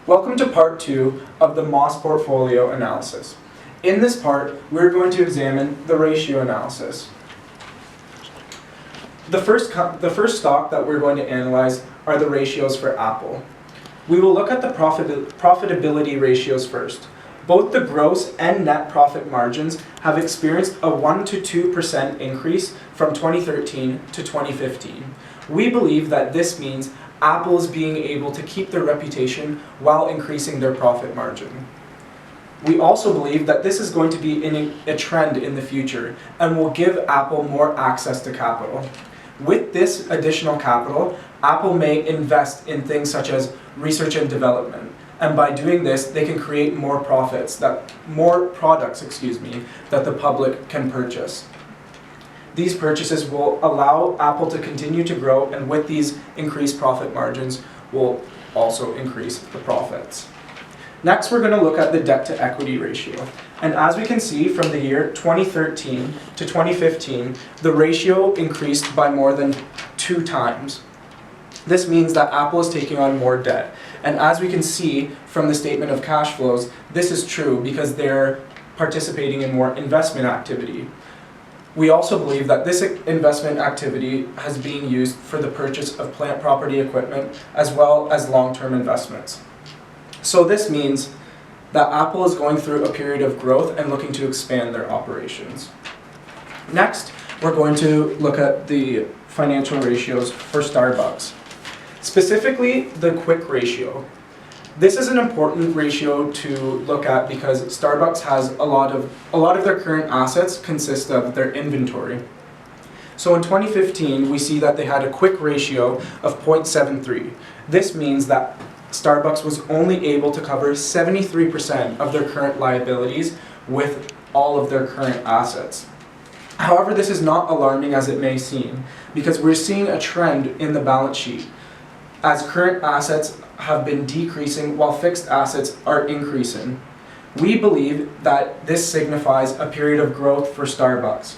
Welcome to part 2 of the Moss portfolio analysis. In this part, we're going to examine the ratio analysis. The first stock that we're going to analyze are the ratios for Apple. We will look at the profitability ratios first. Both the gross and net profit margins have experienced a 1 to 2% increase from 2013 to 2015. We believe that this means Apple is being able to keep their reputation while increasing their profit margin. We also believe that this is going to be a trend in the future and will give Apple more access to capital. With this additional capital, Apple may invest in things such as research and development, and by doing this, they can create more products that the public can purchase. These purchases will allow Apple to continue to grow, and with these increased profit margins will also increase the profits. Next, we're going to look at the debt to equity ratio. And as we can see from the year 2013 to 2015, the ratio increased by more than 2 times. This means that Apple is taking on more debt. And as we can see from the statement of cash flows, this is true because they're participating in more investment activity. We also believe that this investment activity has been used for the purchase of plant property equipment as well as long-term investments. So this means that Apple is going through a period of growth and looking to expand their operations. Next, we're going to look at the financial ratios for Starbucks. Specifically, the quick ratio. This is an important ratio to look at because Starbucks has a lot of their current assets consist of their inventory. So in 2015, we see that they had a quick ratio of 0.73. This means that Starbucks was only able to cover 73% of their current liabilities with all of their current assets. However, this is not alarming as it may seem, because we're seeing a trend in the balance sheet as current assets have been decreasing while fixed assets are increasing. We believe that this signifies a period of growth for Starbucks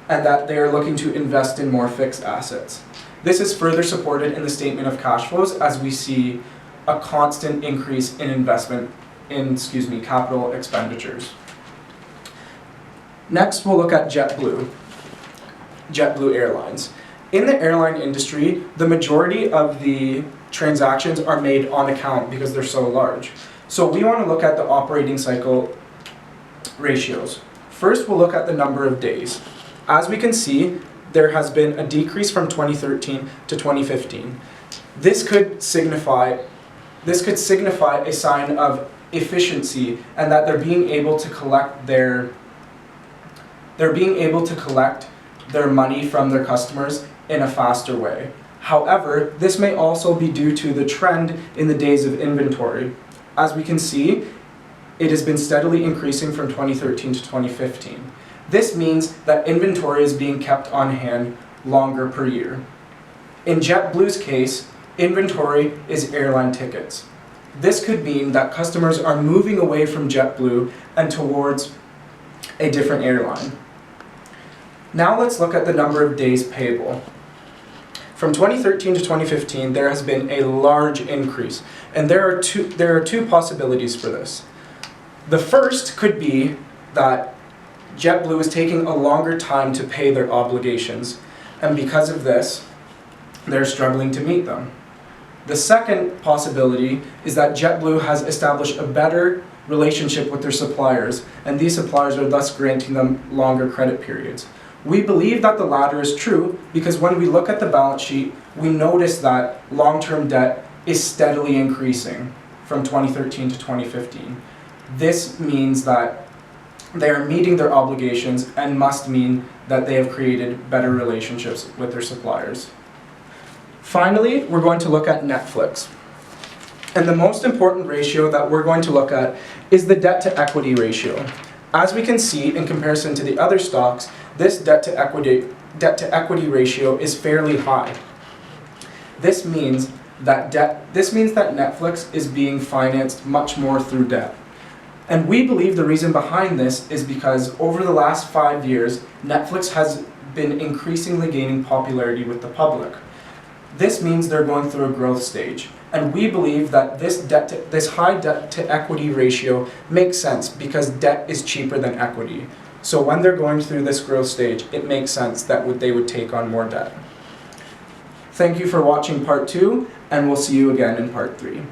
and that they are looking to invest in more fixed assets. This is further supported in the statement of cash flows as we see a constant increase in investment in capital expenditures. Next, we'll look at JetBlue Airlines. In the airline industry, the majority of the transactions are made on account because they're so large. So we want to look at the operating cycle ratios. First, we'll look at the number of days. As we can see, there has been a decrease from 2013 to 2015. This could signify a sign of efficiency and that they're being able to collect their money from their customers in a faster way. However, this may also be due to the trend in the days of inventory. As we can see, it has been steadily increasing from 2013 to 2015. This means that inventory is being kept on hand longer per year. In JetBlue's case, inventory is airline tickets. This could mean that customers are moving away from JetBlue and towards a different airline. Now let's look at the number of days payable. From 2013 to 2015, there has been a large increase, and there are two possibilities for this. The first could be that JetBlue is taking a longer time to pay their obligations, and because of this, they're struggling to meet them. The second possibility is that JetBlue has established a better relationship with their suppliers, and these suppliers are thus granting them longer credit periods. We believe that the latter is true because when we look at the balance sheet, we notice that long-term debt is steadily increasing from 2013 to 2015. This means that they are meeting their obligations and must mean that they have created better relationships with their suppliers. Finally, we're going to look at Netflix. And the most important ratio that we're going to look at is the debt to equity ratio. As we can see in comparison to the other stocks, this debt to equity ratio is fairly high. This means that Netflix is being financed much more through debt. And we believe the reason behind this is because over the last 5 years, Netflix has been increasingly gaining popularity with the public. This means they're going through a growth stage. And we believe that this high debt to equity ratio makes sense because debt is cheaper than equity. So when they're going through this growth stage, it makes sense that they would take on more debt. Thank you for watching part 2, and we'll see you again in part 3.